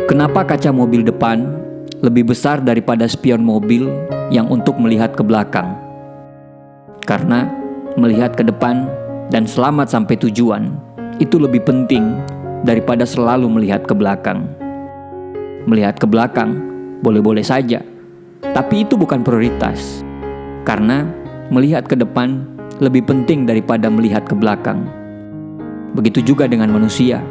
Kenapa kaca mobil depan lebih besar daripada spion mobil yang untuk melihat ke belakang? Karena melihat ke depan dan selamat sampai tujuan itu lebih penting daripada selalu melihat ke belakang. Melihat ke belakang boleh-boleh saja, tapi itu bukan prioritas. Karena melihat ke depan lebih penting daripada melihat ke belakang. Begitu juga dengan manusia.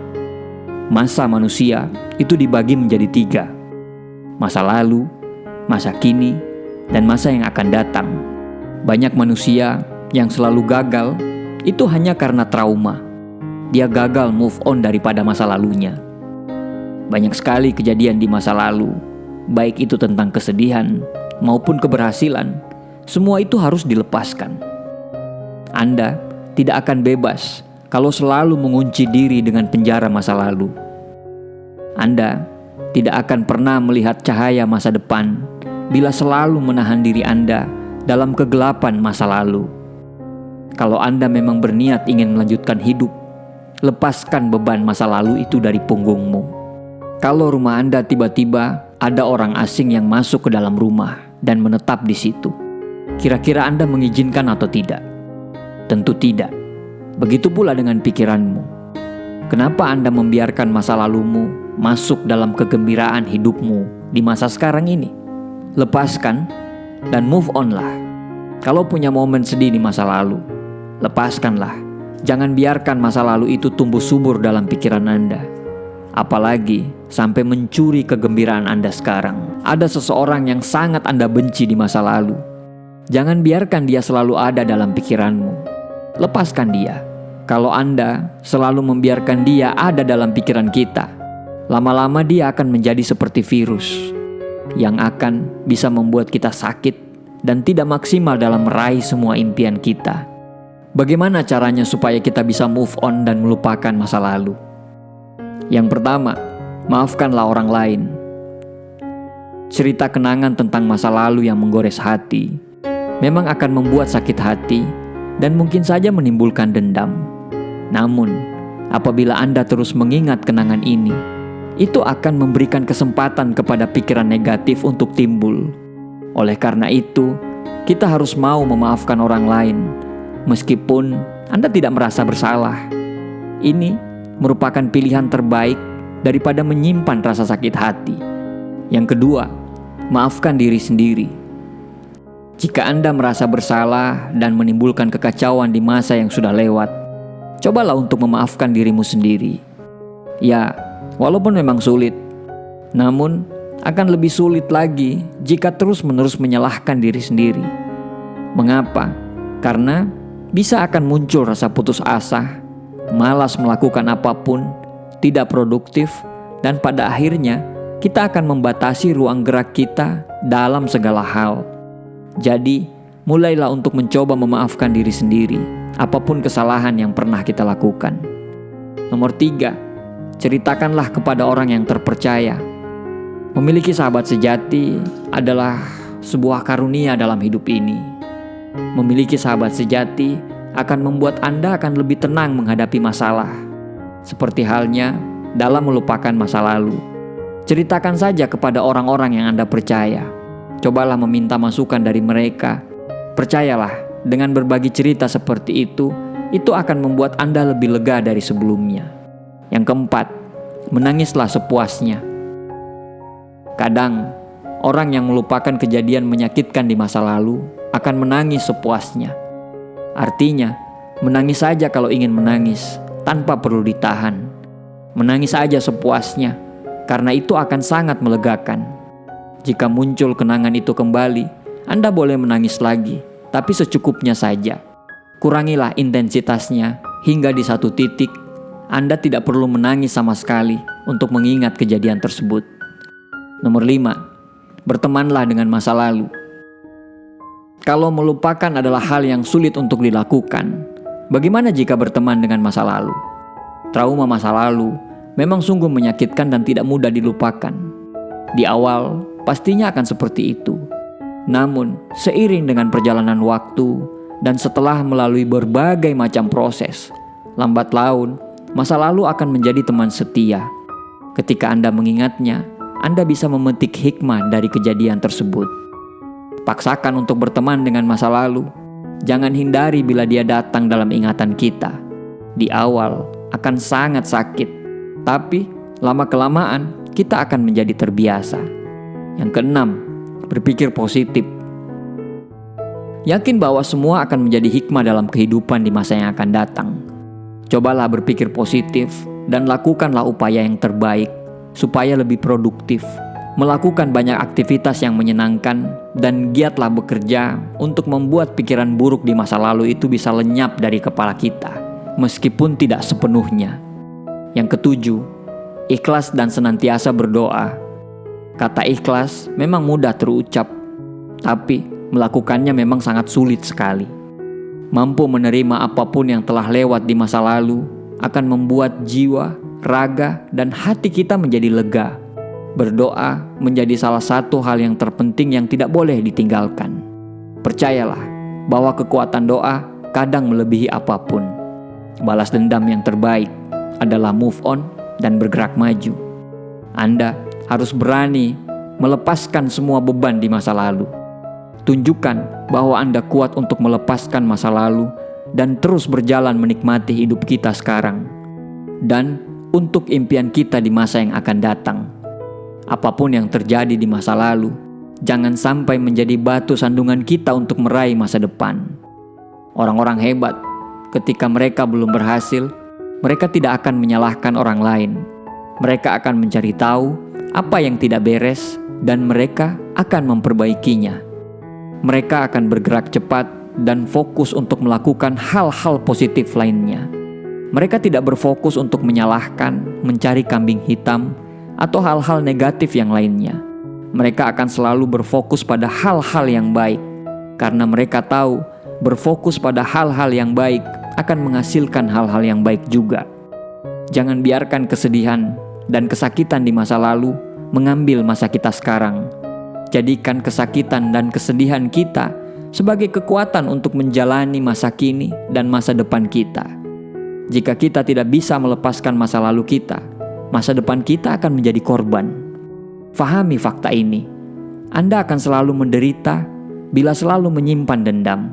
Masa manusia itu dibagi menjadi 3. Masa lalu, masa kini, dan masa yang akan datang. Banyak manusia yang selalu gagal itu hanya karena trauma. Dia gagal move on daripada masa lalunya. Banyak sekali kejadian di masa lalu, baik itu tentang kesedihan maupun keberhasilan, semua itu harus dilepaskan. Anda tidak akan bebas kalau selalu mengunci diri dengan penjara masa lalu. Anda tidak akan pernah melihat cahaya masa depan bila selalu menahan diri Anda dalam kegelapan masa lalu. Kalau Anda memang berniat ingin melanjutkan hidup, lepaskan beban masa lalu itu dari punggungmu. Kalau rumah Anda tiba-tiba ada orang asing yang masuk ke dalam rumah dan menetap di situ, kira-kira Anda mengizinkan atau tidak? Tentu tidak. Begitu pula dengan pikiranmu. Kenapa Anda membiarkan masa lalumu masuk dalam kegembiraan hidupmu di masa sekarang ini? Lepaskan dan move on lah. Kalau punya momen sedih di masa lalu, lepaskanlah. Jangan biarkan masa lalu itu tumbuh subur dalam pikiran Anda. Apalagi sampai mencuri kegembiraan Anda sekarang. Ada seseorang yang sangat Anda benci di masa lalu. Jangan biarkan dia selalu ada dalam pikiranmu. Lepaskan dia. Kalau Anda selalu membiarkan dia ada dalam pikiran kita, lama-lama dia akan menjadi seperti virus yang akan bisa membuat kita sakit dan tidak maksimal dalam meraih semua impian kita. Bagaimana caranya supaya kita bisa move on dan melupakan masa lalu? Yang pertama, maafkanlah orang lain. Cerita kenangan tentang masa lalu yang menggores hati memang akan membuat sakit hati dan mungkin saja menimbulkan dendam. Namun, apabila Anda terus mengingat kenangan ini, itu akan memberikan kesempatan kepada pikiran negatif untuk timbul. Oleh karena itu, kita harus mau memaafkan orang lain, meskipun Anda tidak merasa bersalah. Ini merupakan pilihan terbaik daripada menyimpan rasa sakit hati. Yang kedua, maafkan diri sendiri. Jika Anda merasa bersalah dan menimbulkan kekacauan di masa yang sudah lewat, cobalah untuk memaafkan dirimu sendiri. Ya, walaupun memang sulit, namun akan lebih sulit lagi jika terus-menerus menyalahkan diri sendiri. Mengapa? Karena bisa akan muncul rasa putus asa, malas melakukan apapun, tidak produktif, dan pada akhirnya kita akan membatasi ruang gerak kita dalam segala hal. Jadi, mulailah untuk mencoba memaafkan diri sendiri, apapun kesalahan yang pernah kita lakukan. Nomor 3, ceritakanlah kepada orang yang terpercaya. Memiliki sahabat sejati adalah sebuah karunia dalam hidup ini. Memiliki sahabat sejati akan membuat Anda akan lebih tenang menghadapi masalah. Seperti halnya dalam melupakan masa lalu. Ceritakan saja kepada orang-orang yang Anda percaya. Cobalah meminta masukan dari mereka. Percayalah, dengan berbagi cerita seperti itu akan membuat Anda lebih lega dari sebelumnya. Yang keempat, menangislah sepuasnya. Kadang, orang yang melupakan kejadian menyakitkan di masa lalu akan menangis sepuasnya. Artinya, menangis saja kalau ingin menangis, tanpa perlu ditahan. Menangis saja sepuasnya, karena itu akan sangat melegakan. Jika muncul kenangan itu kembali, Anda boleh menangis lagi, tapi secukupnya saja. Kurangilah intensitasnya hingga di satu titik, Anda tidak perlu menangis sama sekali untuk mengingat kejadian tersebut. Nomor 5, bertemanlah dengan masa lalu. Kalau melupakan adalah hal yang sulit untuk dilakukan, bagaimana jika berteman dengan masa lalu? Trauma masa lalu memang sungguh menyakitkan dan tidak mudah dilupakan. Di awal, pastinya akan seperti itu. Namun, seiring dengan perjalanan waktu dan setelah melalui berbagai macam proses, lambat laun, masa lalu akan menjadi teman setia. Ketika Anda mengingatnya, Anda bisa memetik hikmah dari kejadian tersebut. Paksakan untuk berteman dengan masa lalu. Jangan hindari bila dia datang dalam ingatan kita. Di awal akan sangat sakit, tapi lama-kelamaan kita akan menjadi terbiasa. Yang keenam, berpikir positif. Yakin bahwa semua akan menjadi hikmah dalam kehidupan di masa yang akan datang. Cobalah berpikir positif dan lakukanlah upaya yang terbaik supaya lebih produktif. Melakukan banyak aktivitas yang menyenangkan dan giatlah bekerja untuk membuat pikiran buruk di masa lalu itu bisa lenyap dari kepala kita, meskipun tidak sepenuhnya. Yang ketujuh, ikhlas dan senantiasa berdoa. Kata ikhlas memang mudah terucap, tapi melakukannya memang sangat sulit sekali. Mampu menerima apapun yang telah lewat di masa lalu akan membuat jiwa, raga, dan hati kita menjadi lega. Berdoa menjadi salah satu hal yang terpenting yang tidak boleh ditinggalkan. Percayalah bahwa kekuatan doa kadang melebihi apapun. Balas dendam yang terbaik adalah move on dan bergerak maju. Anda harus berani melepaskan semua beban di masa lalu. Tunjukkan bahwa Anda kuat untuk melepaskan masa lalu dan terus berjalan menikmati hidup kita sekarang. Dan untuk impian kita di masa yang akan datang. Apapun yang terjadi di masa lalu, jangan sampai menjadi batu sandungan kita untuk meraih masa depan. Orang-orang hebat, ketika mereka belum berhasil, mereka tidak akan menyalahkan orang lain. Mereka akan mencari tahu apa yang tidak beres dan mereka akan memperbaikinya. Mereka akan bergerak cepat dan fokus untuk melakukan hal-hal positif lainnya. Mereka tidak berfokus untuk menyalahkan, mencari kambing hitam, atau hal-hal negatif yang lainnya. Mereka akan selalu berfokus pada hal-hal yang baik, karena mereka tahu berfokus pada hal-hal yang baik akan menghasilkan hal-hal yang baik juga. Jangan biarkan kesedihan dan kesakitan di masa lalu mengambil masa kita sekarang. Jadikan kesakitan dan kesedihan kita sebagai kekuatan untuk menjalani masa kini dan masa depan kita. Jika kita tidak bisa melepaskan masa lalu kita, masa depan kita akan menjadi korban. Fahami fakta ini. Anda akan selalu menderita bila selalu menyimpan dendam.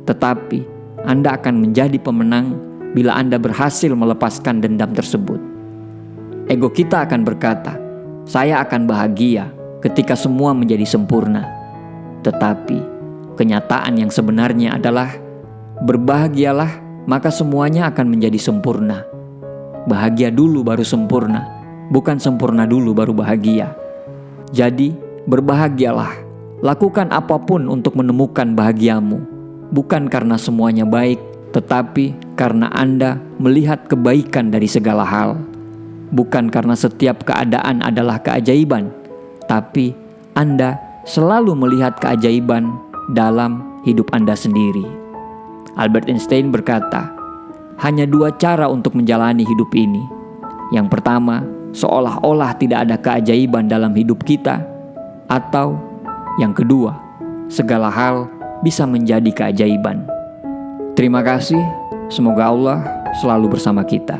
Tetapi Anda akan menjadi pemenang bila Anda berhasil melepaskan dendam tersebut. Ego kita akan berkata, "Saya akan bahagia ketika semua menjadi sempurna." Tetapi kenyataan yang sebenarnya adalah berbahagialah, maka semuanya akan menjadi sempurna. Bahagia dulu baru sempurna, bukan sempurna dulu baru bahagia. Jadi berbahagialah, lakukan apapun untuk menemukan bahagiamu, bukan karena semuanya baik, tetapi karena Anda melihat kebaikan dari segala hal. Bukan karena setiap keadaan adalah keajaiban, tapi Anda selalu melihat keajaiban dalam hidup Anda sendiri. Albert Einstein berkata, hanya 2 cara untuk menjalani hidup ini. Yang pertama, seolah-olah tidak ada keajaiban dalam hidup kita. Atau yang kedua, segala hal bisa menjadi keajaiban. Terima kasih, semoga Allah selalu bersama kita.